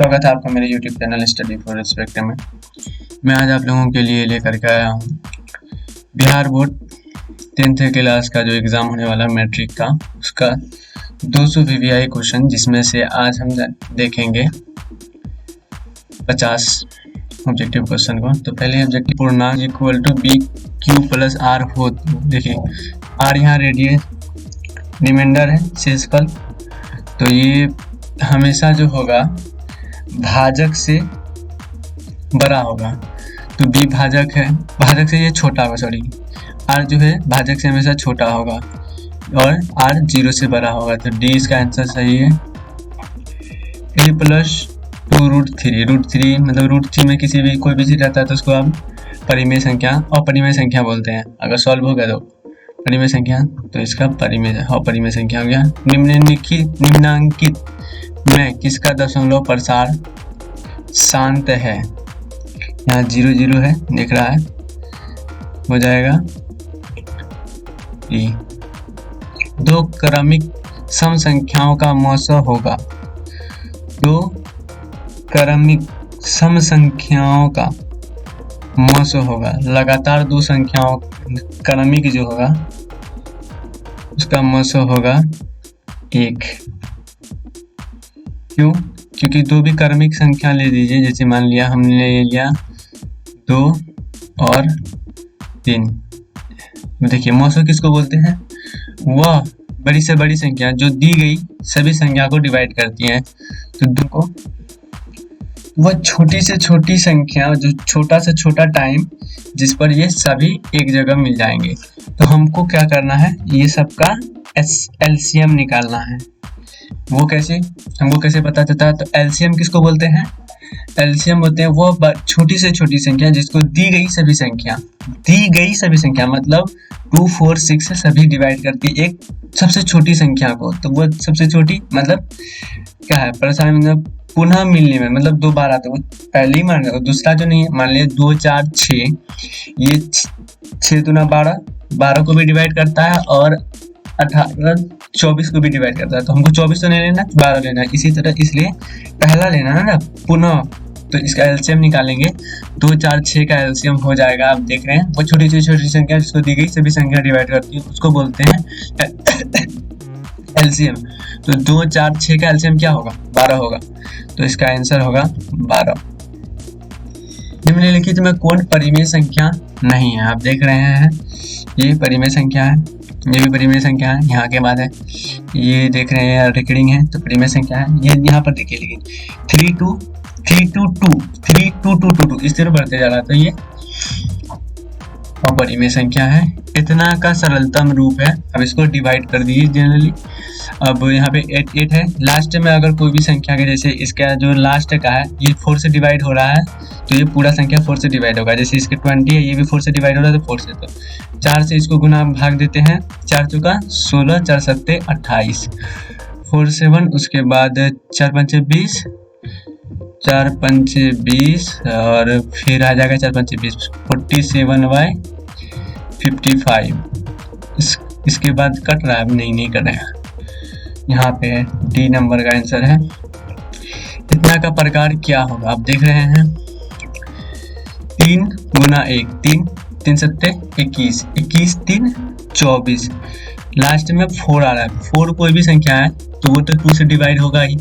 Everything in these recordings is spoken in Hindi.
स्वागत है आपका मेरे YouTube channel study for respect में। मैं आज आप लोगों के लिए लेकर के आया हूँ बिहार बोर्ड 10th क्लास का जो एग्ज़ाम होने वाला मैट्रिक का, उसका 200 VVI क्वेश्चन, जिसमें से आज हम देखेंगे 50 ऑब्जेक्टिव क्वेश्चन को। तो पहले ऑब्जेक्टिव पूर्णांक equal to B Q plus R हो, देखिए आर यहाँ रेडियस रिमाइंडर है शेषफल, तो ये हमेशा जो होगा भाजक से बड़ा होगा। तो बी भाजक है, भाजक से ये छोटा होगा, सॉरी आर जो है भाजक से हमेशा छोटा होगा और आर 0 से बड़ा होगा। तो डी इसका आंसर सही है। ए प्लस 2√3, √3 मतलब √3 में किसी भी कोई भी चीज रहता है तो उसको हम परिमेय संख्या और परिमेय संख्या बोलते हैं। अगर सॉल्व हो गया तो परिमेय संख्या, तो इसका परिमेय और परिमेय संख्या हो गया। निम्नांकित में किसका दशमलव प्रसार शांत है? यहाँ 0 0 है, दिख रहा है, हो जाएगा ई। दो क्रमिक सम संख्याओं का मौसा होगा। दो क्रमिक सम संख्याओं का मौसा होगा। लगातार दो संख्याओं क्रमिक जो होगा उसका मौसा होगा 1। क्यों? क्योंकि दो भी क्रमिक संख्या ले लीजिए, जैसे मान लिया हमने ले लिया 2 और 3। देखिए मौसा किसको बोलते हैं? वह बड़ी से बड़ी संख्या जो दी गई सभी संख्या को डिवाइड करती है। तो दो को वह छोटी से छोटी संख्या, जो छोटा से छोटा टाइम जिस पर ये सभी एक जगह मिल जाएंगे। तो हमको क्या करना है, ये सबका एलसीएम निकालना है। वो कैसे, हमको कैसे पता चलता है? तो एलसीएम किसको बोलते हैं? एलसीएम बोलते हैं वो छोटी से छोटी संख्या जिसको दी गई सभी संख्या मतलब 2, 4, 6 से सभी डिवाइड करती है एक सबसे छोटी संख्या को। तो वो सबसे छोटी मतलब क्या है, परेशानी मतलब पुनः मिलने में, मतलब 2 बार आता है, वो पहले ही मान, दूसरा जो नहीं है। मान लिया 2, 4, 6, ये 6 दूना 12, 12 को भी डिवाइड करता है और 18, 24 को भी डिवाइड करता है। तो हमको 24 तो नहीं लेना, 12 लेना है। इसी तरह इसलिए पहला लेना है ना पुनः। तो इसका एलसीएम निकालेंगे, 2, 4, 6 का एलसीएम हो जाएगा। आप देख रहे हैं वो छोटी से छोटी संख्या जिसको दी गई सभी संख्या डिवाइड करती है, उसको बोलते हैं एलसीएम। तो 2, 4, 6 का एलसीएम क्या होगा? 12 होगा। तो इसका आंसर होगा 12। निम्नलिखित में कौन परिमेय संख्या नहीं है? आप देख रहे हैं ये परिमेय संख्या है, ये भी परिमेय संख्या है, यहाँ के बाद है ये देख रहे हैं रिकरिंग है, तो परिमेय संख्या है। ये यहाँ पर देखिए, लेकिन 3 2 3 2 2 3 2 2 2 2 इस तरह बढ़ते जा रहा है, तो ये अपरिमेय संख्या है। इतना का सरलतम रूप है। अब इसको डिवाइड कर दीजिए जनरली। अब यहाँ पे 8 8 है। लास्ट में अगर कोई भी संख्या के, जैसे इसका जो लास्ट का है ये 4 से डिवाइड हो रहा है, तो ये पूरा संख्या 4 से डिवाइड होगा। जैसे इसके 20 है, ये भी 4 से डिवाइड हो रहा है, तो 4 से, तो 4 से इसको गुना भाग देते हैं। 4 चौका 16, 4 सत्ते 28, 4 7, उसके बाद 4 पंचे 20, 4 पंचे 20 और फिर आ जाएगा 4 पंचे 20, 47/55। इसके बाद कट रहा है, नहीं कट रहा है, यहाँ पे डी नंबर का आंसर है। इतना का प्रकार क्या होगा? आप देख रहे हैं 3 गुना 1, 3 3 सत्ते 21, 21 3 24, लास्ट में 4 आ रहा है। 4 कोई भी संख्या है तो वो तो 2 से डिवाइड होगा ही।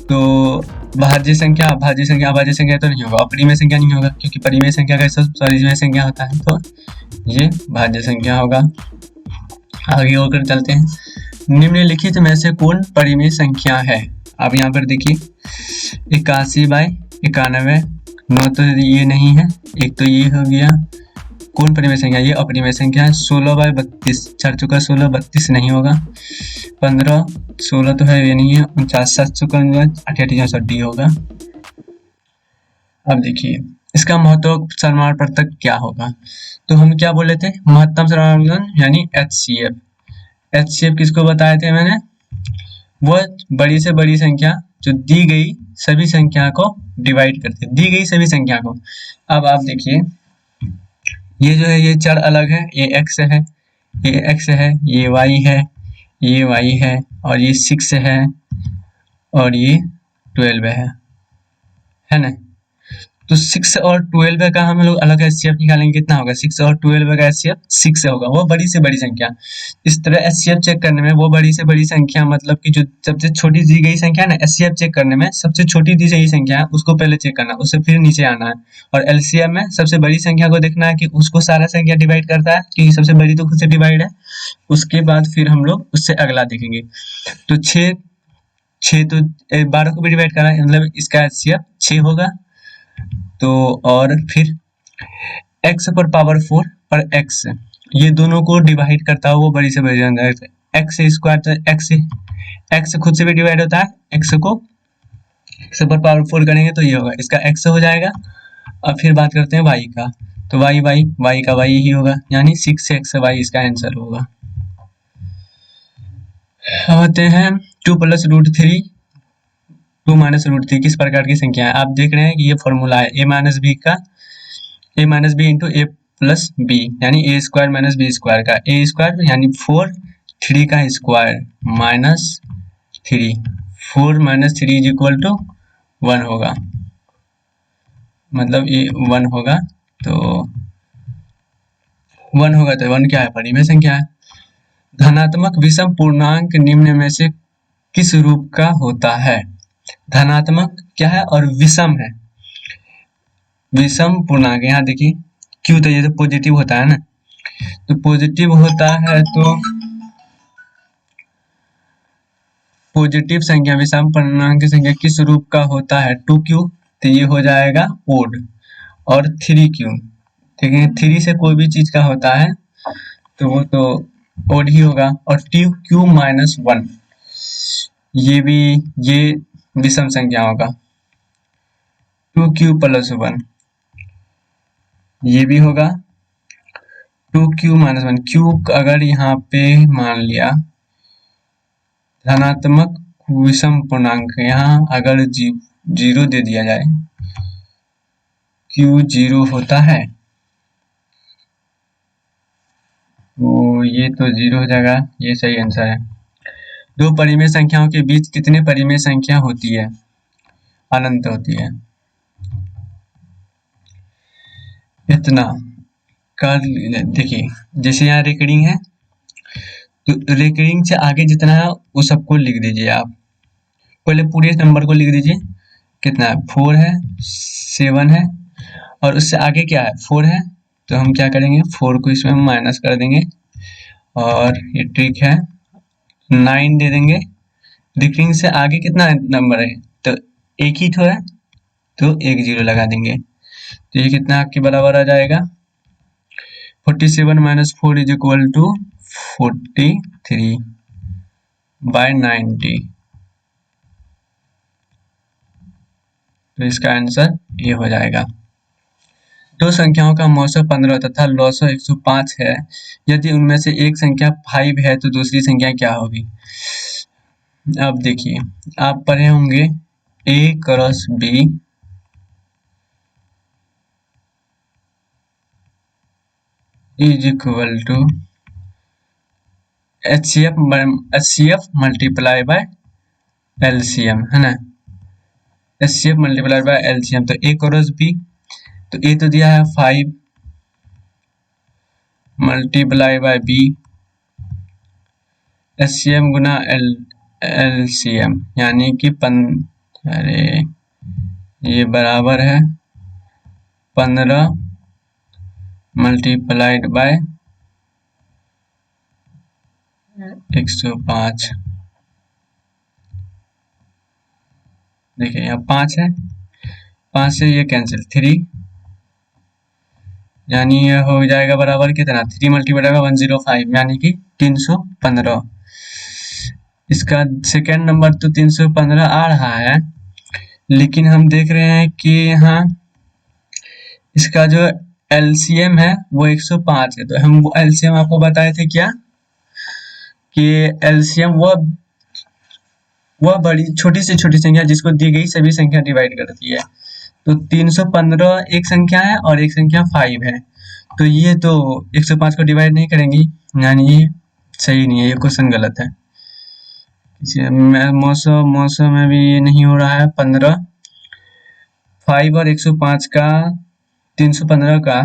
तो भाज्य संख्या अभाज्य संख्या तो नहीं होगा, अपरिमेय संख्या नहीं होगा, क्योंकि परिमेय संख्या का सब परिमेय संख्या होता है। तो ये भाज्य संख्या होगा। आगे होकर चलते हैं। निम्नलिखित में से कौन परिमेय संख्या है? अब यहाँ पर देखिए 81/91, 9 तो ये नहीं है, एक तो ये हो गया। कौन परिमेय संख्या? ये अपरिमेय संख्या है। 16/32, 4 चौका 16, 32 नहीं होगा। 15, 16 तो है, ये नहीं है। 49, 7 चौका 88, डी होगा। अब देखिए इसका महत्व समानुपातक क्या होगा? तो हम क्या बोले थे? महत्तम समानुपातक यानी HCF। HCF किसको बताए थे मैंने? वह बड़ी से बड़ी संख्या जो दी गई सभी संख्या को डिवाइड करती है, दी गई सभी संख्या को। अब आप देखिए ये जो है ये चर अलग है, ये x है, ये y है, ये y है और ये 6 है और ये 12 है ना। तो 6 और 12 का हम लोग अलग एचसीएफ निकालेंगे, कितना होगा 6 और 12 का एचसीएफ 6 होगा, वो बड़ी से बड़ी संख्या। इस तरह एचसीएफ चेक करने में वो बड़ी से बड़ी संख्या मतलब कि जो सबसे छोटी दी गई संख्या है ना, एचसीएफ चेक करने में सबसे छोटी दी गई संख्या है उसको पहले चेक करना, उससे फिर नीचे आना है। और एलसीएम में सबसे बड़ी संख्या को देखना है कि उसको सारा संख्या डिवाइड करता है, क्योंकि सबसे बड़ी तो खुद से डिवाइड है। उसके बाद फिर हम लोग उससे अगला देखेंगे। तो 6 तो 12 को भी डिवाइड करना है, मतलब इसका एचसीएफ 6 होगा। तो और फिर x पर पावर 4 और x, ये दोनों को डिवाइड करता है वो बड़ी से बड़ी संख्या। x स्क्वायर तो x खुद से भी डिवाइड होता है, x को x पर पावर 4 करेंगे तो ये होगा, इसका x हो जाएगा। अब फिर बात करते हैं y का, तो y का y ही होगा, यानी 6xy इसका आंसर होगा। होते हैं 2 + √3 2 - √3 किस प्रकार की संख्या है। आप देख रहे हैं कि ये फॉर्मूला है a - b का, a - b into a plus b, यानी a square minus b square का a स्क्वायर यानी 4, 3 का square minus 3, 4 - 3 is equal to 1 होगा, मतलब ये 1 होगा। तो 1 होगा तो 1 क्या है, परिमेय संख्या है। धनात्मक विषम पूर्णांक निम्न में से किस रूप का होता है। धनात्मक क्या है और विषम है। विषम पूर्णांक, यहाँ देखिए क्यों, तो ये तो पॉजिटिव होता है ना, तो पॉजिटिव होता है तो पॉजिटिव संख्या विषम पूर्णांक की संख्या किस रूप का होता है। 2q, तो ये हो जाएगा ओड, और 3q, ठीक है 3 से कोई भी चीज का होता है तो वो तो ओड ही होगा। और q - 1, ये विषम संख्या होगा। 2q + 1 ये भी होगा। 2q - 1, q अगर यहाँ पे मान लिया धनात्मक विषम पूर्णांक, यहाँ अगर 0 दे दिया जाए, q 0 होता है तो ये तो 0 हो जाएगा, ये सही आंसर है। दो परिमेय संख्याओं के बीच कितने परिमेय संख्या होती है, अनंत होती है। इतना कर देखिए, जैसे यहाँ रेकरिंग है तो रेकरिंग से आगे जितना है वो सबको लिख दीजिए आप, पहले पूरे नंबर को लिख दीजिए, कितना है 4 है, 7 है, और उससे आगे क्या है 4 है, तो हम क्या करेंगे 4 को इसमें माइनस कर देंगे, और ये ट्रिक है 9 दे देंगे। रेकरिंग से आगे कितना नंबर है, तो एक ही तो है, तो एक 0 लगा देंगे, तो ये कितना आपके बराबर आ जाएगा 47 - 4 इज इक्वल टू 43/90। तो इसका आंसर ये हो जाएगा। दो संख्याओं का मौसम 15 तथा लौसव 105 है, यदि उनमें से एक संख्या 5 है तो दूसरी संख्या क्या होगी। अब देखिए, आप पढ़े होंगे a cross b is equal to HCF multiply by LCM, है ना। HCF मल्टीप्लाई बाय LCM, तो a क्रॉस b, तो a तो दिया है 5 मल्टीप्लाई बाय b, HCM गुना LCM, यानी कि अरे ये बराबर है 15 मल्टीप्लाइड बाय 105। देखिए यहाँ 5 है, 5 से ये कैंसिल 3, यानी ये हो जाएगा बराबर कितना 3 मल्टीप्लाई बाय 105, यानी कि 315। इसका सेकेंड नंबर तो 315 आ रहा है, लेकिन हम देख रहे हैं कि यहाँ इसका जो LCM है वो 105 है, तो हम वो LCM आपको बताए थे क्या कि LCM वह बड़ी छोटी से छोटी संख्या जिसको दी गई सभी संख्या डिवाइड करती है। तो 315 एक संख्या है और एक संख्या 5 है, तो ये तो 105 को डिवाइड नहीं करेंगी, यानी ये सही नहीं है, ये क्वेश्चन गलत है। मौसम में भी ये नहीं हो रहा है। 15 5 और 105 का 315 का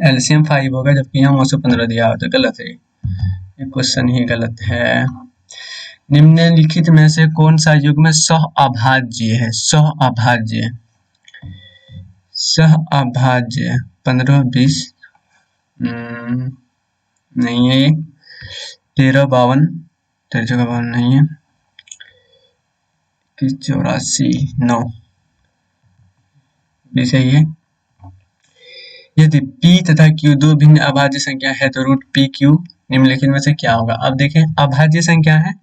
एलसीएम 5 होगा, जबकि यहाँ 915 दिया हो, तो गलत है, ये क्वेश्चन ही गलत है। निम्नलिखित में से कौन सा युग्म सहअभाज्य है? सहअभाज्य 15 20 नहीं है, ये 13 52 13 52 नहीं है, 84 9 भी सही है। यदि p तथा q दो भिन्न अभाज्य संख्या है तो रूट p q निम्नलिखित में से क्या होगा? अब देखें, अभाज्य संख्या है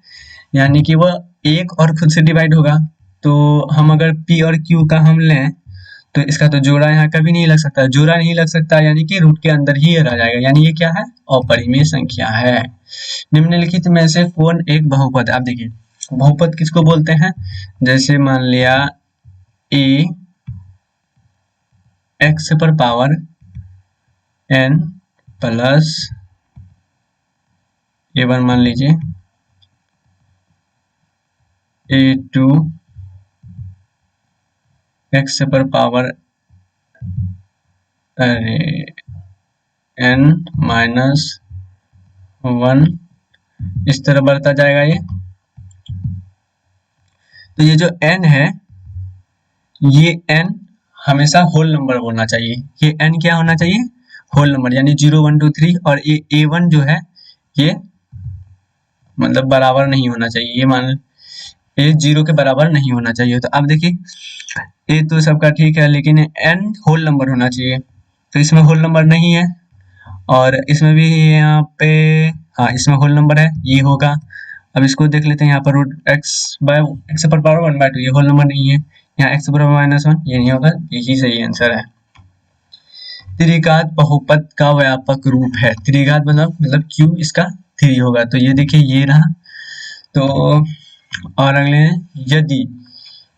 यानी कि वह एक और खुद से डिवाइड होगा, तो हम अगर p और q का हम लें तो इसका तो जोड़ा यहाँ कभी नहीं लग सकता, जोड़ा नहीं लग सकता यानी कि रूट के अंदर ही रह जाएगा, यानी ये क्या है? अपरिमेय संख्या है। निम्नलिखित में से कौन एक बहुपद? आप देखिए, बहुपद किसको बोलते हैं? जैसे मान लिया a x पर पावर n प्लस a1 मान लीजिए, a2 x पर पावर n माइनस 1 इस तरह बढ़ता जाएगा ये। तो ये जो n है, ये n हमेशा होल नंबर होना चाहिए। ये n क्या होना चाहिए? होल नंबर, यानी 0 1 2 3, और ये a1 जो है ये मतलब बराबर नहीं होना चाहिए, ये मान ए 0 के बराबर नहीं होना चाहिए। तो अब देखिए, ए तो सबका ठीक है, लेकिन n होल नंबर होना चाहिए, तो इसमें होल नंबर नहीं है, और इसमें भी यहाँ पे हाँ इसमें होल नंबर है, ये होगा। अब इसको देख लेते हैं, यहाँ पर रूट x पर पावर 1/2, ये होल नंबर नहीं है। यहाँ x पर पावर -1, ये नहीं होगा, यही सही आंसर है। त्रिघात बहुपद का व्यापक रूप है। त्रिघात मतलब q इसका 3 होगा, तो ये देखिए ये रहा। तो और अगले, यदि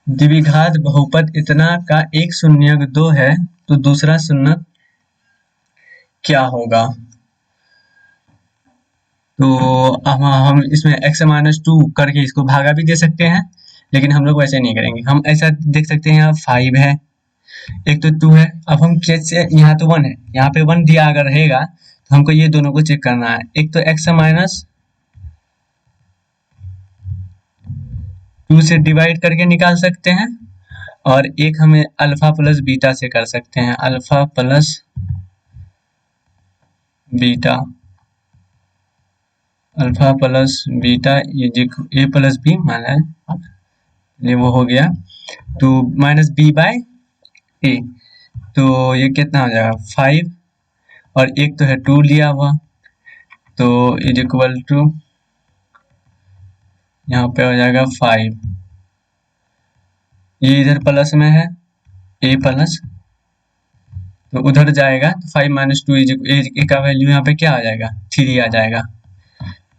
द्विघात बहुपद इतना का एक शून्यक 2 है तो दूसरा शून्यक क्या होगा? तो हम इसमें x-2 करके इसको भागा भी दे सकते हैं, लेकिन हम लोग वैसे नहीं करेंगे। हम ऐसा देख सकते हैं, यहाँ 5 है, एक तो 2 है। अब हम कैसे, यहाँ तो 1 है, यहाँ पे 1 दिया अगर रहेगा तो हमको ये दोनों को चेक करना है। एक तो x-2 से डिवाइड करके निकाल सकते हैं, और एक हमें अल्फा प्लस बीटा से कर सकते हैं। अल्फा प्लस बीटा ये a प्लस बी माना है, ये वो हो गया, तो माइनस b बाय a, तो ये कितना हो जाएगा 5, और एक तो है 2 लिया हुआ, तो इज इक्वल टू यहाँ पे हो जाएगा 5, ये इधर प्लस में है a प्लस, तो उधर जाएगा, तो 5 - 2 a का वैल्यू यहाँ पे क्या आ जाएगा? 3 आ जाएगा।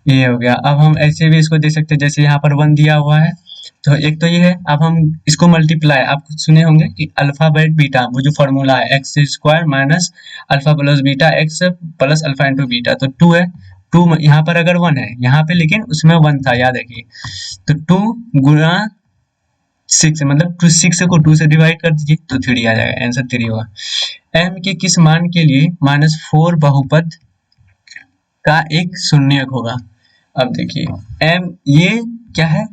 ये हो गया। अब हम ऐसे भी इसको दे सकते हैं, जैसे यहाँ पर 1 दिया हुआ है, तो एक तो ये है। अब हम इसको मल्टीप्लाई, आप सुने होंगे कि अल्फा बाय बीटा, वो जो फॉर्मूला है x² minus alpha plus beta x plus alpha into beta, तो 2 है, 2 यहाँ पर अगर 1 है यहाँ पे, लेकिन उसमें 1 था, याद रखिए, तो 2 गुणा 6, मतलब 6 को 2 से डिवाइड कर दीजिए तो 3 आ जाएगा, आंसर 3 होगा। m के किस मान के लिए -4 बहुपद का एक शून्यक होगा? अब देखिए, m ये क्या है?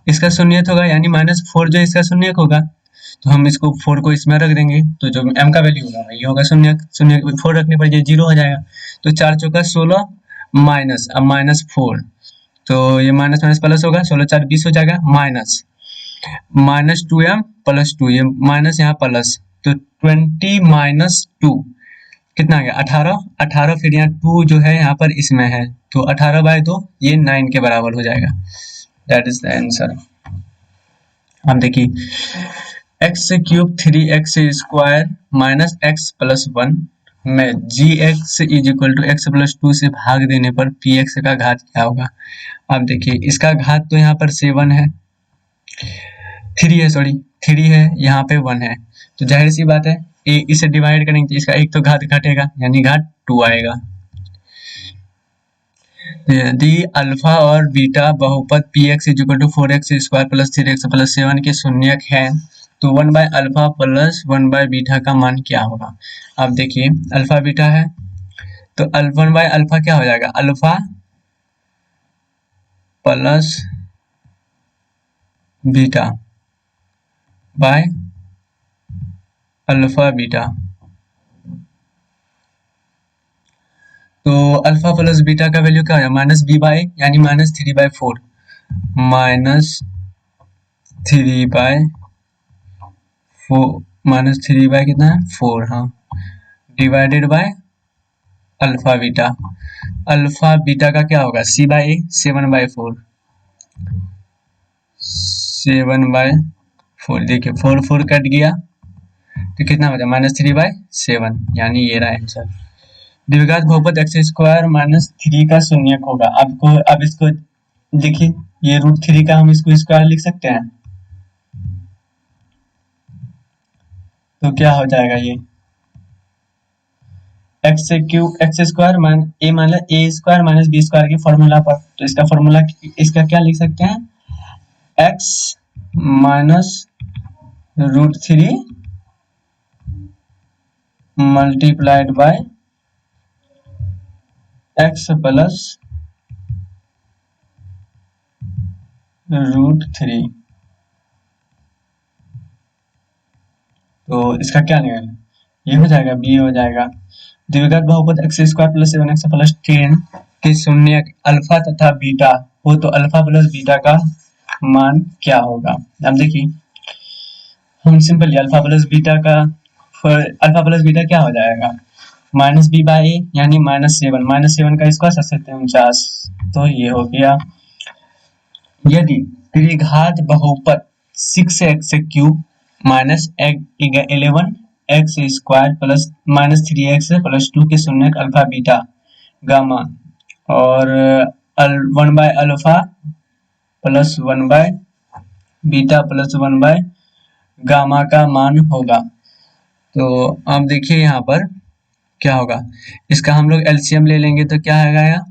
इसका शून्यक होगा, यानी -4 जो इसका शून्यक होगा, तो हम इसको 4 को इसमें रख देंगे, तो जो m का वैल्यू होगा ये होगा शून्यक। 4 रखने पर ये 0 हो जाएगा, तो 4 चौका 16 माइनस, अब -4, तो ये माइनस माइनस प्लस होगा, 16 4 20 हो जाएगा, -2m प्लस 2, ये माइनस यहाँ प्लस, तो 20 - 2 कितना आ गया? 18, फिर यहाँ 2 जो है यहाँ पर इसमें है, तो 18/2 ये 9 के बराबर हो जाएगा। That is the answer. अब देखिए, x³ 3x² minus x plus 1 में gx is equal to x plus 2 से भाग देने पर px का घात क्या होगा? अब देखिए, इसका घात तो यहाँ पर 7 है, 3 है, सॉरी 3 है, यहाँ पे 1 है, तो जाहिर सी बात है इसे डिवाइड करेंगे तो इसका एक तो घात घटेगा, यानी घात 2 आएगा। यदि अल्फा और बीटा बहुपद px equal to 4x square plus 3x plus 7 के शून्यक है तो 1 by alpha plus 1 by beta का मान क्या होगा। अब देखिए अल्फा बीटा है तो 1 बाय अल्फा क्या हो जाएगा, alpha plus beta by alpha beta. तो अल्फा प्लस बीटा का वैल्यू क्या है, माइनस बी बाय यानी माइनस 3/4 माइनस 3/4 माइनस 3 बाय कितना है 4, हाँ, divided by alpha beta. Alpha beta का क्या होगा सी बाय ए 7/4 7/4 देखिए 4 कट गया तो कितना बचा -3/7 यानी ये रहा आंसर। द्विघात बहुपद एक्स स्क्वायर माइनस 3 का शून्यक होगा। अब इसको देखिए ये √3 का हम इसको स्क्वायर लिख सकते हैं तो क्या हो जाएगा ये एक्स स्क्वायर ए माइनस ए स्क्वायर माइनस बी स्क्वायर के फॉर्मूला पर, तो इसका फॉर्मूला इसका क्या लिख सकते हैं x minus √3 multiplied by x plus √3। तो इसका क्या निकलेगा, ये हो जाएगा बी हो जाएगा। द्विघात बहुपद x square plus 7x plus 10 के शून्य अल्फा तथा बीटा हो तो अल्फा प्लस बीटा का मान क्या होगा। अब देखिए हम सिंपली अल्फा प्लस बीटा क्या हो जाएगा माइनस बी बाय ए यानी -7 का स्क्वायर 7×49 तो ये हो गया। यदि त्रिघात बहुपद 6x³ minus 11x square plus -3x plus 2 के शून्यक अल्फा बीटा गामा और 1 by alpha plus 1 by beta plus 1 by gamma का मान होगा। तो आप देखिए यहाँ पर क्या होगा, इसका हम लोग एलसीएम ले लेंगे तो क्या आएगा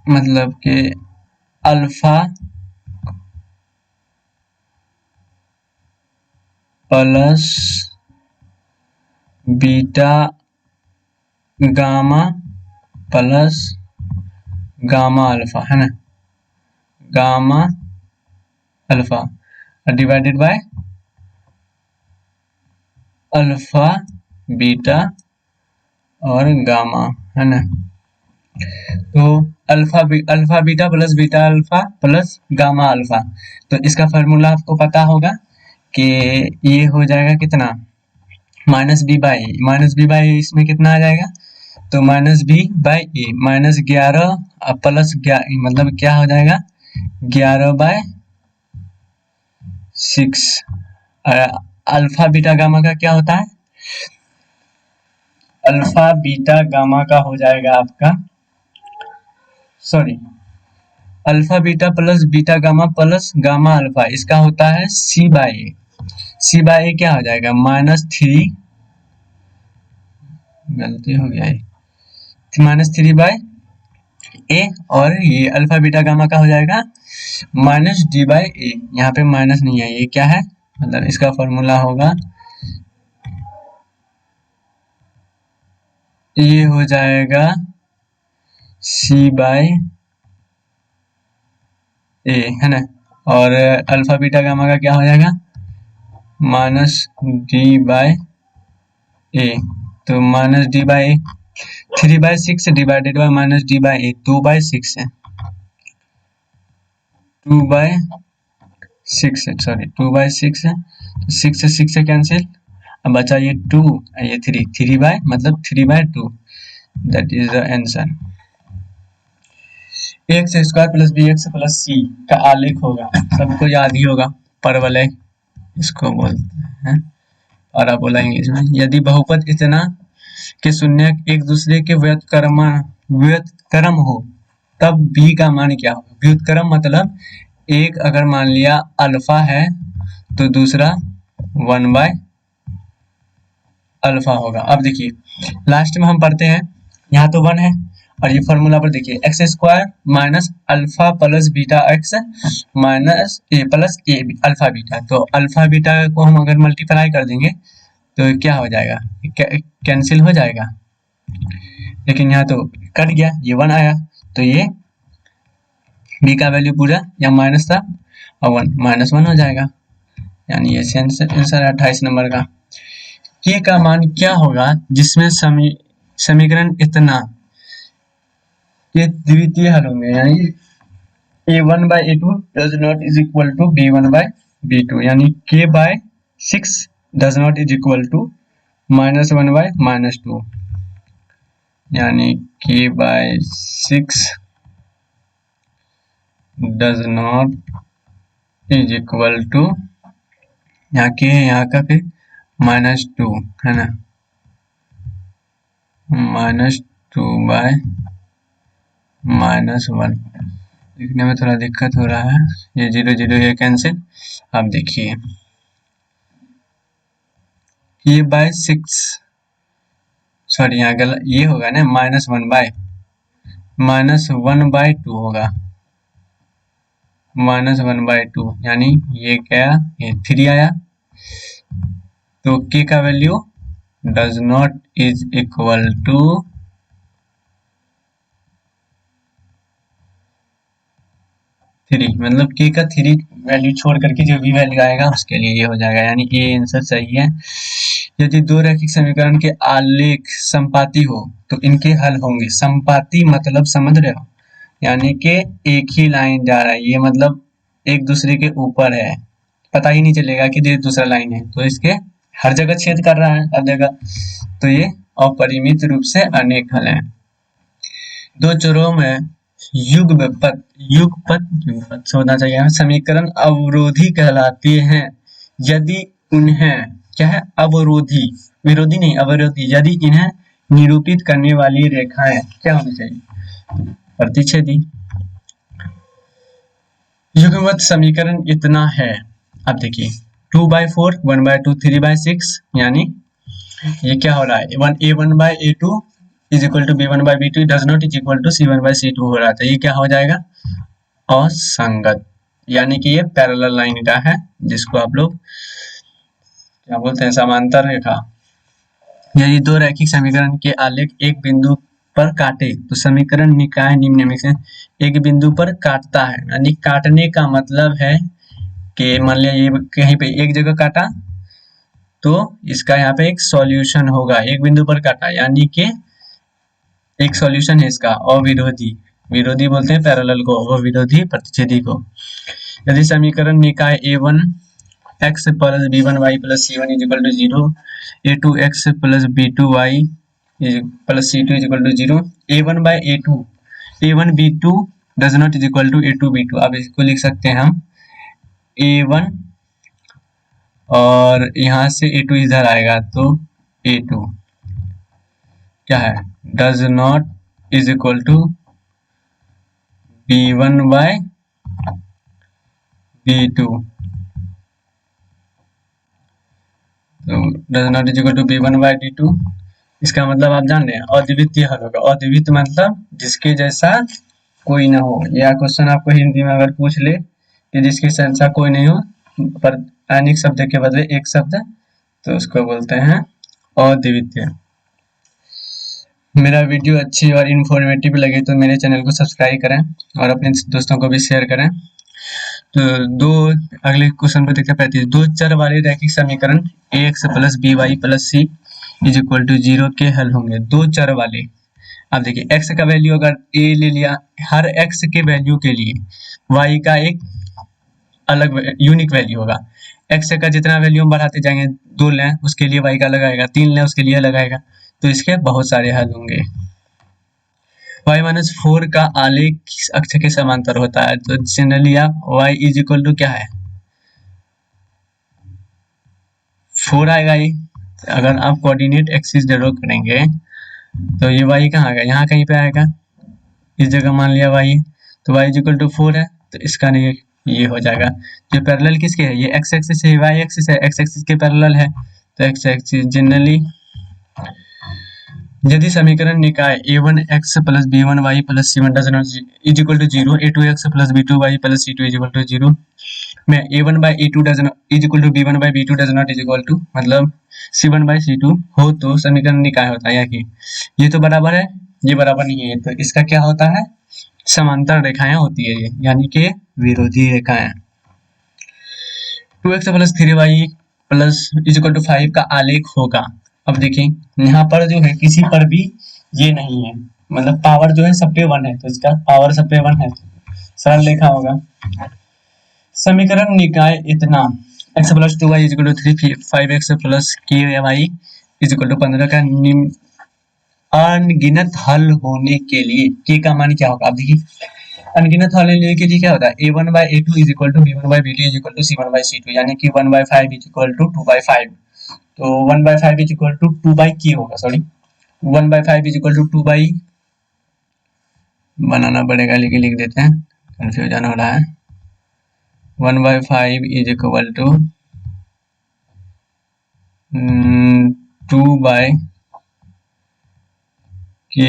मतलब कि alpha plus beta gamma plus gamma alpha है ना, gamma alpha divided by alpha beta और गामा है ना। तो alpha beta plus beta alpha plus gamma alpha, तो इसका फार्मूला आपको पता होगा कि ये हो जाएगा कितना माइनस बी बाई इसमें कितना आ जाएगा तो -b/a -11 प्लस मतलब क्या हो जाएगा 11/6। अल्फा बीटा गामा का क्या होता है, अल्फा बीटा गामा का हो जाएगा आपका alpha beta plus beta gamma plus gamma alpha, इसका होता है c/a क्या हो जाएगा -3 गलती हो गया है -3/a और ये अल्फा बीटा गामा का हो जाएगा -d/a। यहाँ पे माइनस नहीं है, ये क्या है मतलब इसका फॉर्मूला होगा ये हो जाएगा c/a है ना, और अल्फा बीटा गामा का क्या हो जाएगा -d/a, तो -d/a 3/6 डिवाइडेड बाय -d/a 2/6 है 2/6 है सॉरी 2/6 है, तो 6 से 6 से कैंसिल, अब बचा ये 2 ये 3 मतलब 3/2 that is the answer. X square plus B X plus C का आलेख होगा, सबको याद ही होगा परवलय इसको बोलते हैं पाराबोला इंग्लिश में। यदि बहुपद इतना के शून्य एक दूसरे के व्युत्क्रम हो तब b का मान क्या होगा। व्युत्क्रम मतलब एक अगर मान लिया अल्फा है तो दूसरा 1 बाय अल्फा होगा। अब देखिए लास्ट में हम पढ़ते हैं यहाँ तो 1 है और ये फॉर्मूला पर देखिए X square minus alpha plus beta X minus A plus A alpha beta. तो अल्फा बीटा को हम अगर मल्टीप्लाई कर देंगे तो क्या हो जाएगा, कैंसिल हो जाएगा, लेकिन यहाँ तो कट गया, ये 1 आया, तो ये बी का वैल्यू पूरा या माइनस था और 1 -1 हो जाएगा, यानी ये आंसर है 28 नंबर का। के का मान क्या होगा जिसमें समीकरण इतना ये द्वितीय हल होंगे, यानी a1 by a2 does not is equal to b1 by b2, यानी k by 6 does not is equal to -1 by -2, यानी k by 6 does not is equal to, यहाँ के यहाँ का फिर -2 है ना, -2 by -1, लिखने में थोड़ा दिक्कत हो रहा है, ये 0 0 ये कैंसिल। अब देखिए ये बाय 6 सॉरी यहाँ गलत ये होगा ना, -1 बाय 2 होगा, -1/2, यानी ये क्या, ये 3 आया, तो k का value does not is equal to 3, मतलब k का 3 वैल्यू छोड़ करके जो भी वैल्यू आएगा उसके लिए ये हो जाएगा, यानी ये आंसर सही है। यदि दो रैखिक समीकरण के आलेख संपाती हो तो इनके हल होंगे। संपाती मतलब समझ रहे हो, यानी कि एक ही लाइन जा रहा है, ये मतलब एक दूसरे के ऊपर है, पता ही नहीं चलेगा कि ये दूसरा लाइन है, तो इसके हर जगह छेद कर रहा है, हर जगह, तो ये अपरिमित रूप से अनेक हल है। दो चरों में युगपत होना चाहिए, समीकरण अवरोधी कहलाते हैं यदि उन्हें क्या है, अवरोधी, विरोधी नहीं अवरोधी, यदि इन्हें निरूपित करने वाली रेखाएं क्या होनी चाहिए, प्रतिच्छेदी। युगपत समीकरण इतना है, अब देखिए 2/4 1/2 3/6, यानी ये क्या हो रहा है, a1/a2 is equal to b1/b2 does not is equal to c1/c2 हो रहा था, ये क्या हो जाएगा, असंगत, यानी कि ये पैरेलल लाइन का है, जिसको आप लोग क्या बोलते हैं, समांतर रेखा। यदि दो रैखिक समीकरण के आलेख एक बिंदु पर काटे तो समीकरण निकाय निम्न में से एक बिंदु पर काटता है, यानी काटने का मतलब है कि मान लिया ये कहीं पे एक जगह काटा तो इसका यहाँ पे एक सॉल्यूशन होगा, एक बिंदु पर काटा यानी कि एक सॉल्यूशन है इसका, अविरोधी, विरोधी बोलते हैं पैरेलल को, अविरोधी प्रतिच्छेदी को। यदि समीकरण निकाय a1 x plus b1 y plus c1 is equal to 0, a2 x plus b2 y plus c2 is equal to 0, a1 by a2 a1 b2 does not is equal to a2 b2, अब इसको लिख सकते हैं हम a1 और यहाँ से a2 इधर आएगा तो a2 क्या है, does not is equal to b1 by b2, तो does not is equal to b1 by b2, इसका मतलब आप जान रहे हैं अद्वितीय हल होगा। अद्वितीय मतलब जिसके जैसा कोई ना हो, या क्वेश्चन आपको हिंदी में अगर पूछ ले कि जिसके जैसा कोई नहीं हो पर अनेक शब्द के बदले एक शब्द, तो उसको बोलते हैं अद्वितीय। मेरा वीडियो अच्छी और इन्फॉर्मेटिव लगे तो मेरे चैनल को सब्सक्राइब करें और अपने दोस्तों को भी शेयर करें। तो दो अगले क्वेश्चन को देखते हैं 35, दो चर वाले रैखिक समीकरण ax plus by plus c is equal to 0 के हल होंगे। दो चर वाले, अब देखिए x का वैल्यू अगर a ले लिया, हर x के वैल्यू के लिए y का एक अलग यूनिक वैल्यू होगा, x का जितना वैल्यू हम बढ़ाते जाएंगे, 2 लें उसके लिए y का अलग आएगा, 3 लें उसके लिए अलग आएगा, तो इसके बहुत सारे हल होंगे। y-4 का आलेख किस अक्ष के समांतर होता है, तो जनरली आप y इज इक्वल टू क्या है 4 आएगा ये, अगर आप कोऑर्डिनेट एक्सिस ड्रॉ करेंगे तो ये y कहाँ आएगा, यहाँ कहीं पे आएगा, इस जगह मान लिया y है, तो y इज इक्वल टू 4 है, तो इसका नहीं ये हो जाएगा। जो पैरेलल किसके है, ये x एक्सिस है, y एक्सिस है, x एक्सिस के पैरेलल है, तो x एक्सिस जनरली यदि समीकरण निकाय a1x plus b1y plus c1 is equal to 0, a2x plus b2y plus c2 is equal to 0 में a1 by e2 does not is equal to b1 by b2 does not is equal to मतलब c1 बाई c2 हो तो समीकरण निकाय होता है। या कि ये तो बराबर है, ये बराबर नहीं है, तो इसका क्या होता है, समांतर रेखाएं होती है ये, यानी कि विरोधी रेखाएं। 2x plus 3y plus is equal to 5 का आलेख होगा। अब देखिए यहाँ पर जो है किसी पर भी ये नहीं है, मतलब पावर जो है सब पे 1 है, तो इसका पावर सब पे 1 है, सरल रेखा होगा। समीकरण निकाय इतना x plus 2y is equal to 3 5x plus ky is equal to 15 का अनगिनत हल होने के लिए k का मान क्या होगा। अब देखिए अनगिनत हल लेने के लिए क्या होता है, a1 by a2 is equal to b1 by b2 is equal to c1 by c2, यानी कि 1 by 5 is equal to 2 by 5, तो 1 by 5 is equal to 2 by k होगा, sorry 1 by 5 is equal to 2 by, बनाना पड़ेगा लेकिन लिख देते हैं, कंफ्यूजन हो रहा है। 1 by 5 is equal to 2 by k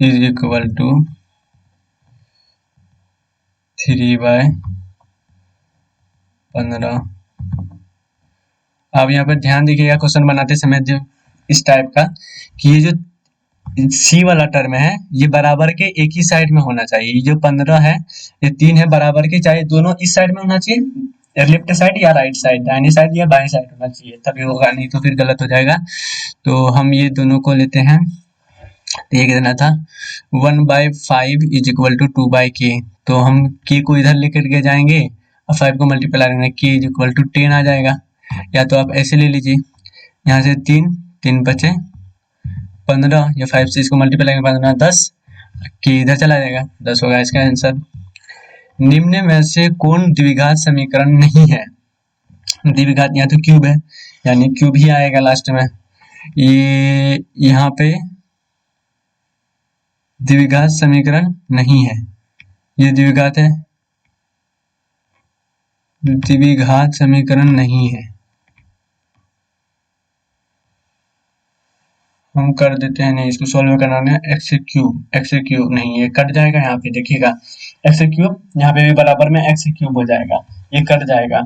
is equal to 3 by 15। अब यहाँ पर ध्यान दीजिएगा क्वेश्चन बनाते समय जो इस टाइप का कि ये जो सी वाला टर्म है ये बराबर के एक ही साइड में होना चाहिए, ये जो 15 है ये 3 है बराबर के, चाहे दोनों इस साइड में होना चाहिए, लेफ्ट साइड या राइट साइड, दाहिनी साइड या बाएं साइड होना चाहिए, तभी होगा, नहीं तो फिर गलत हो जाएगा। तो हम ये दोनों को लेते हैं, तो ये कितना था 1 by 5 is equal to 2 by K, तो हम के को इधर लेकर के जाएंगे और 5 को मल्टीप्लाई करेंगे, के इज इक्वल टू 10 आ जाएगा। या तो आप ऐसे ले लीजिए, यहाँ से 3 बचे 15 या 5 से इसको मल्टीप्लाई करेंगे 15 10, के इधर चला जाएगा, 10 होगा इसका आंसर। निम्न में से कौन द्विघात समीकरण नहीं है, द्विघात यहाँ तो क्यूब है यानी क्यूब ही आएगा लास्ट में, ये यहाँ पे द्विघात समीकरण नहीं है, ये द्विघात है, द्विघात समीकरण नहीं है। हम कर देते हैं, नहीं इसको सॉल्व करना है, एक्स क्यूब नहीं, ये कट जाएगा, यहाँ पे देखिएगा एक्स क्यूब, यहाँ पे भी बराबर में एक्स क्यूब हो जाएगा, ये कट जाएगा,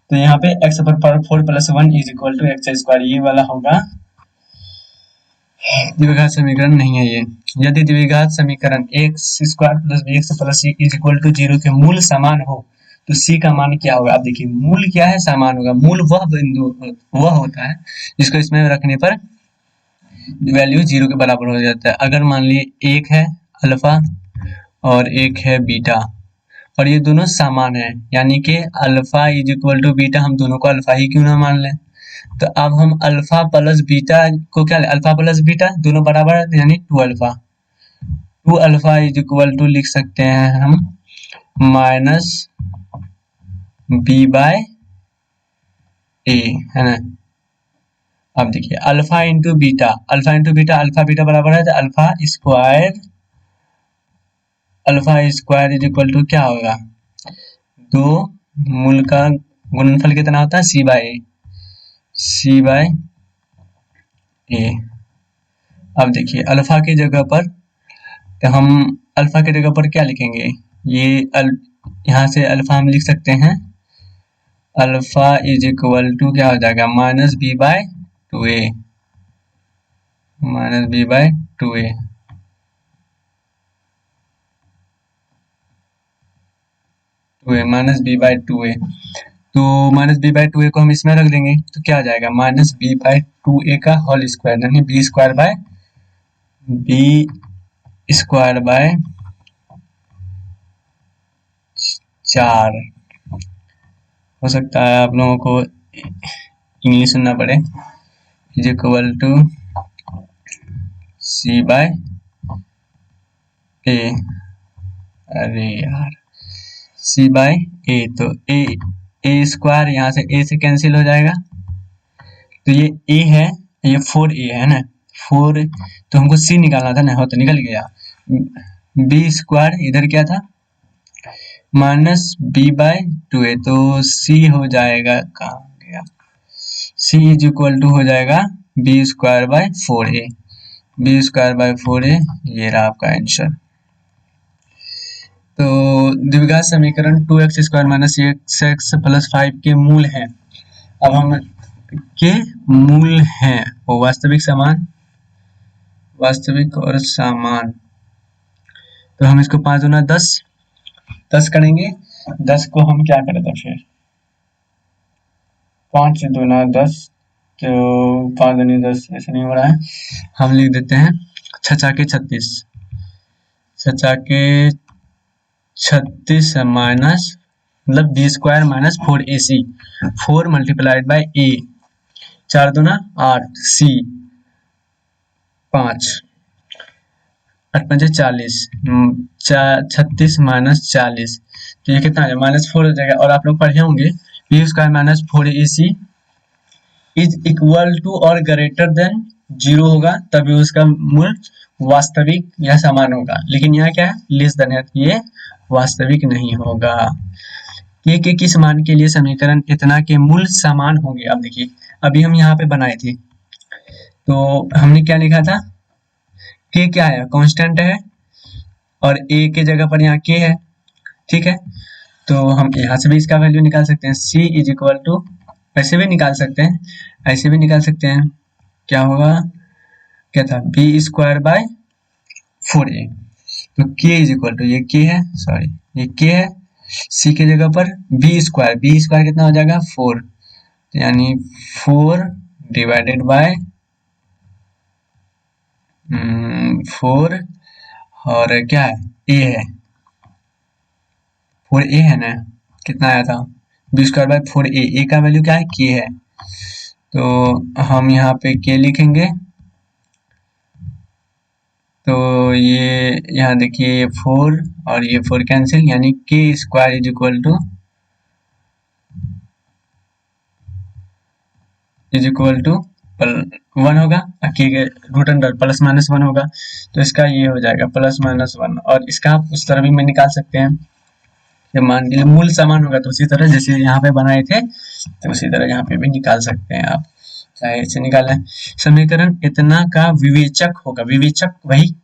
तो यहाँ पे एक्स पर 4 plus 1 is equal to X square, ये वाला होगा द्विघात समीकरण नहीं है ये। यदि द्विघात समीकरण X square plus B X plus C is equal to 0 के मूल समान हो तो सी का मान क्या होगा। अब देखिए मूल क्या है, समान होगा, मूल वह बिंदु वह होता है जिसको इसमें रखने पर वैल्यू 0 के बराबर हो जाता है। अगर मान लीजिए एक है अल्फा और एक है बीटा और ये दोनों समान है, यानी कि alpha is equal to beta, हम दोनों को अल्फा ही क्यों ना मान लें, तो अब हम अल्फा प्लस बीटा को क्या, अल्फा प्लस बीटा दोनों बराबर है यानी 2 अल्फा इज इक्वल टू लिख सकते हैं हम माइनस बी बाय ए, है ना। अब देखिए alpha into beta, alpha beta बराबर है तो alpha square is equal to क्या होगा, 2 मूल का गुणनफल कितना होता है सी बाय ए। अब देखिए अल्फा की जगह पर, तो हम अल्फा की जगह पर क्या लिखेंगे, ये यहाँ से अल्फा हम लिख सकते हैं, अल्फा इज इक्वल टू क्या हो जाएगा minus B by 2a, minus B by 2a, minus B by 2a, तो माइनस बी बाय 2a को हम इसमें रख देंगे तो क्या आ जाएगा माइनस बी बाय 2a का होल स्क्वायर, यानी बी स्क्वायर बाय 4। हो सकता है आप लोगों को इंग्लिश सुनना पड़े, is equal to C by A, अरे यार सी बाय ए, तो ए स्क्वायर यहाँ से ए से कैंसिल हो जाएगा, तो ये ए है, ये 4a है ना, 4 तो हमको सी निकालना था ना, हो तो निकल गया, बी स्क्वायर इधर क्या था माइनस बी बाय 2a, तो सी हो जाएगा, कहाँ गया, सी इज इक्वल टू हो जाएगा B square by 4a, B square by 4a, ये रहा आपका आंसर। तो द्विघात समीकरण 2x square minus x plus 5 के मूल हैं। अब हम के मूल हैं वो वास्तविक और समान। तो हम इसको 5 दूना 10 करेंगे। 10 को हम क्या करें तो फिर 5 दूना 10, तो 5 दूनी 10 ऐसे नहीं हो रहा है, हम लिख देते हैं 6 के 36, 6 के 36 माइनस मतलब B square minus 4ac, 4 multiplied by A, 4 दूना 8, सी 5, 8 पंजे 40, 36 माइनस 40, तो ये कितना है -4 हो जाएगा। और आप लोग पढ़े होंगे B square minus 4ac is equal to और ग्रेटर देन 0 होगा तभी उसका मूल वास्तविक या समान होगा, लेकिन यहाँ क्या है लेस देन है, ये वास्तविक नहीं होगा। के किस मान के लिए समीकरण इतना के मूल समान होंगे। अब देखिए अभी हम यहाँ पे बनाए थे तो हमने क्या लिखा था, के क्या है कांस्टेंट है और ए के जगह पर यहाँ के है, ठीक है। तो हम यहाँ से भी इसका वैल्यू निकाल सकते हैं, c इज इक्वल टू, ऐसे भी निकाल सकते हैं, ऐसे भी निकाल सकते हैं, क्या होगा, क्या था बी स्क्वायर बाय 4a, तो k इज इक्वल टू, ये k है, सॉरी ये k है, c के जगह पर बी स्क्वायर कितना हो जाएगा 4, तो यानी 4 डिवाइडेड बाय 4 और क्या है a है, 4a है ना, कितना आया था B square by 4a, a का वैल्यू क्या है k है, तो हम यहाँ पे k लिखेंगे। तो ये यहाँ देखिए 4 और ये 4 कैंसिल, यानी के स्क्वायर इज इक्वल टू 1 होगा, के रूट अंडर प्लस माइनस 1 होगा, तो इसका ये हो जाएगा प्लस माइनस 1। और इसका आप उस तरह भी में निकाल सकते हैं, जब मान के लिए मूल समान होगा तो उसी तरह जैसे यहाँ पे बनाए थे तो उसी तरह यहाँ पे भी निकाल सकते हैं आप, चाहे इसे निकालें। समीकरण इतना का विवेचक होगा, विवेचक वही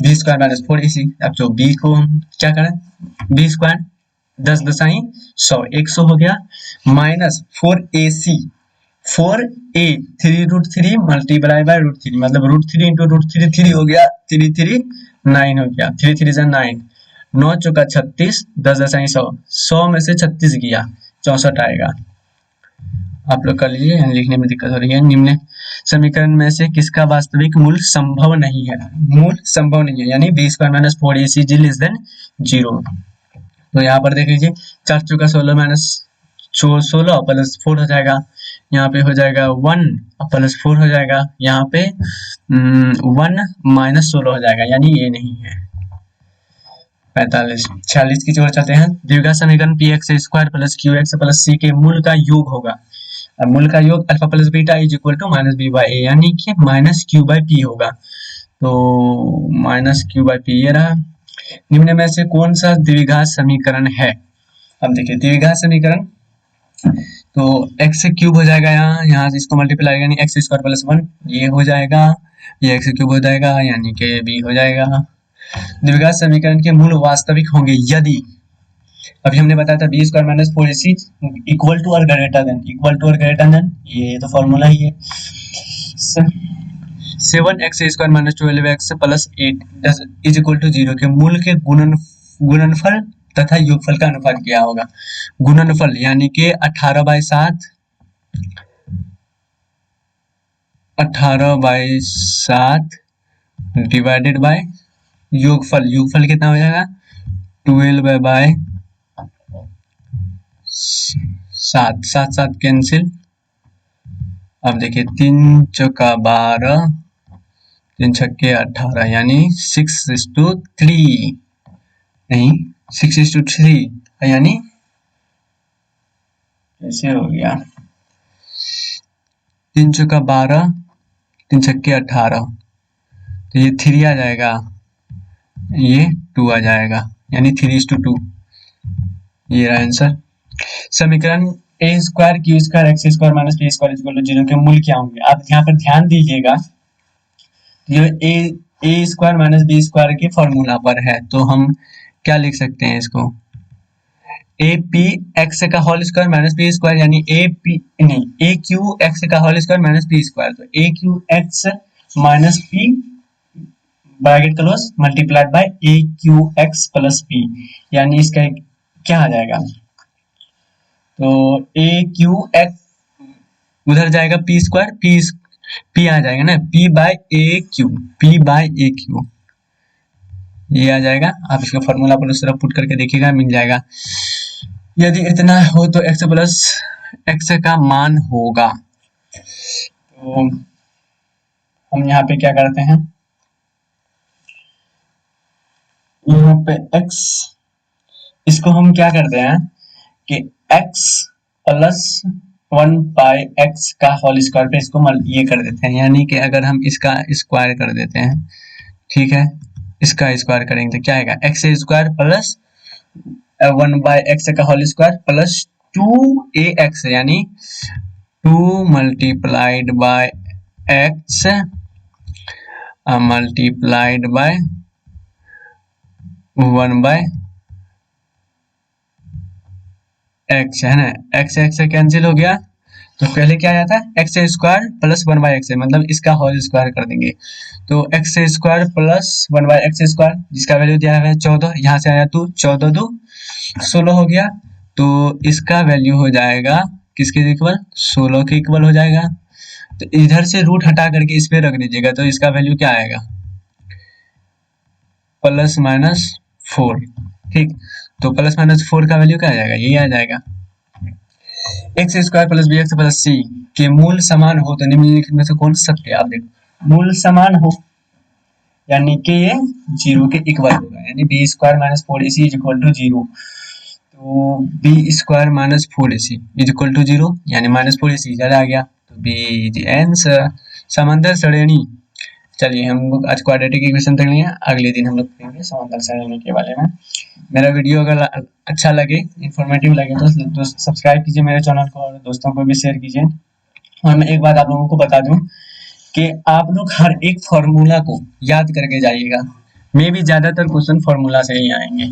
बी स्क्वायर माइनस 4ac। अब जो बी को हम क्या करें, बी स्क्वायर 10 दसाई 100, 100 हो गया, minus 4ac, 4a 3√3 multiply by √3, मतलब √3 इंटू √3 3 हो गया, 3 3 9 हो गया, 3 3 जा 9, 9 चौका 36, 10 दसाई 100, 100 में से 36 गया 64 आएगा। आप लोग कर लीजिए, यहाँ लिखने में दिक्कत हो रही है। निम्न समीकरण में से किसका वास्तविक मूल संभव नहीं है, मूल संभव नहीं है, यानी B square minus 4ac less than 0। तो यहाँ पर देख लीजिए 4 चौका 16 माइनस 16 प्लस 4 हो जाएगा, यहाँ पे हो जाएगा 1 प्लस 4 हो जाएगा, यहाँ पे 1 माइनस 16 हो जाएगा, यानी ये नहीं है। 45 46 की ओर चलते हैं। द्विघात समीकरण P X square plus Q X plus C के मूल का योग होगा। अब मूल का योग alpha plus beta is equal to minus B by A, यानी कि माइनस क्यू बाई पी होगा, तो माइनस क्यू बाई पी ये रहा। निम्न में से कौन सा द्विघात समीकरण है। अब देखिए द्विघात समीकरण तो एक्स क्यूब हो जाएगा, यहाँ से इसको मल्टीप्लाई यानी एक्स स्क्वायर प्लस 1 ये हो जाएगा, ये एक्स क्यूब हो जाएगा यानी कि बी हो जाएगा। द्विघात समीकरण के मूल वास्तविक होंगे यदि, अभी हमने बताया था B square minus 4ac equal to और ग्रेटर देन, ये तो फॉर्मूला ही है। 7x square minus 12x plus 8 is equal to 0 के मूल के गुणनफल तथा योगफल का अनुपात क्या होगा। गुणनफल यानी कि 18/7 डिवाइडेड बाय योगफल कितना हो जाएगा 12/7, 7 कैंसिल। अब देखिए 3 चौका 12, 3 छक्के 18, यानी 6:3 नहीं 6:3, यानी ऐसे हो गया 3 चौका 12, 3 छक्के 18, तो ये 3 आ जाएगा, ये 2 आ जाएगा, यानी 3:2, ये रहा आंसर। समीकरण A square Q square X square minus P square equal to 0 के मूल क्या होंगे। आप यहाँ पर ध्यान दीजिएगा, ये A square minus B square के फॉर्मूला पर है, तो हम क्या लिख सकते हैं इसको, ए पी एक्स का whole square minus B square, यानी ए पी नहीं ए क्यू एक्स का whole square minus B square, तो A Q X minus P bracket close multiplied by A Q X plus P, यानी इसका क्या आ जाएगा, तो ए क्यू एक्स उधर जाएगा पी स्क्वायर, पी आ जाएगा ना, पी बाय ए क्यू, ये आ जाएगा। आप इसका फॉर्मूला पर उस तरफ पुट करके देखिएगा, मिल जाएगा। यदि इतना हो तो x प्लस एक्स का मान होगा, तो हम यहाँ पे क्या करते हैं, यहाँ पे x, इसको हम क्या करते हैं कि x प्लस 1 बाई एक्स का होल स्क्वायर पे इसको ये कर देते हैं, यानी कि अगर हम इसका स्क्वायर कर देते हैं, ठीक है, इसका स्क्वायर करेंगे तो क्या आएगा, X square plus 1 by X का होल स्क्वायर प्लस 2ax, यानी 2 multiplied by X multiplied by 1 by X, है ना, एक्स एक्स से कैंसिल हो गया, तो पहले क्या आया था, x square plus 1 by x, मतलब इसका होल स्क्वायर कर देंगे, तो x square plus 1 by x square, जिसका वैल्यू दिया है 14, यहाँ से आया तो 14 2 16 हो गया, तो इसका वैल्यू हो जाएगा किसके इक्वल, 16 के इक्वल हो जाएगा। तो इधर से रूट हटा करके इस पे रख दीजिएगा, तो इसका वैल्यू क्या आएगा, प्लस माइनस 4, ठीक, तो प्लस माइनस 4 का वैल्यू क्या आ जाएगा, यही आ जाएगा, X square plus B X plus C के मूल समान हो तो निम्नलिखित में से कौन सत्य, आप देखो मूल समान हो यानी कि ये 0 के इक्वल होगा, यानी B square minus 4ac is equal to 0, तो B square minus 4ac is equal to 0, यानी माइनस 4ac इधर आ गया, तो बी इज आंसर। समांतर श्रेणी, चलिए हम लोग आज क्वाड्रेटिक इक्वेशन तक लिए, अगले दिन हम लोग करेंगे समांतर श्रेणी के बारे में। मेरा वीडियो अगर अच्छा लगे, इंफॉर्मेटिव लगे तो सब्सक्राइब कीजिए मेरे चैनल को और दोस्तों को भी शेयर कीजिए। और मैं एक बात आप लोगों को बता दूं कि आप लोग हर एक फॉर्मूला को याद करके जाइएगा, मे भी ज्यादातर क्वेश्चन फॉर्मूला से ही आएंगे।